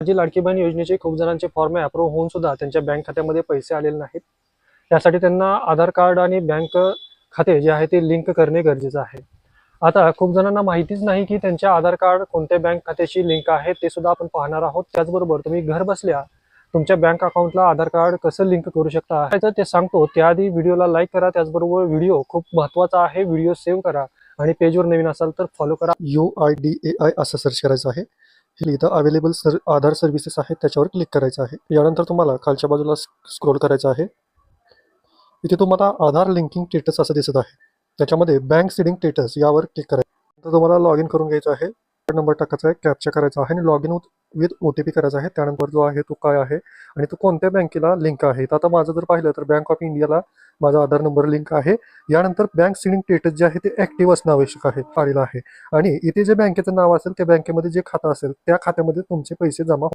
माझी लाडकी बहीण योजनेचे खूप जणांचे फॉर्म अप्रूव्ह होऊन सुद्धा त्यांच्या बँक खात्यामध्ये पैसे आलेले नाहीत। त्यासाठी त्यांना आधार कार्ड आणि बँक खाते जे आहे ते लिंक करणे गरजेचं आहे। आता खूप जणांना माहितीच नाही की त्यांच्या आधार कार्ड कोणत्या बँक खात्याशी लिंक आहे ते सुद्धा आपण पाहणार आहोत। त्याचबरोबर तुम्ही घर बसल्या तुमच्या बँक अकाउंटला आधार कार्ड कसं लिंक करू शकता ते सांगतो। त्याआधी व्हिडिओला लाईक करा, त्याचबरोबर व्हिडिओ खूप महत्त्वाचा आहे, व्हिडिओ सेव्ह करा आणि पेजवर नवीन असाल तर फॉलो करा। UIDAI असं सर्च करायचं आहे। हे इथं अवेलेबल आधार सर्व्हिसेस आहेत त्याच्यावर क्लिक करायचं आहे। यानंतर तुम्हाला खालच्या बाजूला स्क्रोल करायचं आहे। इथे तुम्हाला आधार लिंकिंग स्टेटस असं दिसत आहे, त्याच्यामध्ये बँक सीडिंग स्टेटस यावर क्लिक करायचं। तर तुम्हाला लॉग इन करून घ्यायचं आहे, नंबर टाकायचा आहे, कॅप्चा करायचा आहे आणि लॉग इन विथ OTP करायचा आहे। त्यानंतर जो आहे तो काय आहे आणि तो कोणत्या बँकेला लिंक आहे। आता माझं जर पाहिलं तर बँक ऑफ इंडियाला माझा आधार नंबर लिंक आहे। यानंतर बँक सीडिंग स्टेटस जे आहे ते ऍक्टिव्ह असणं आवश्यक आहे, आलेलं आहे। आणि इथे जे बँकेचं नाव असेल त्या बँकेमध्ये जे खातं असेल त्या खात्यामध्ये तुमचे पैसे जमा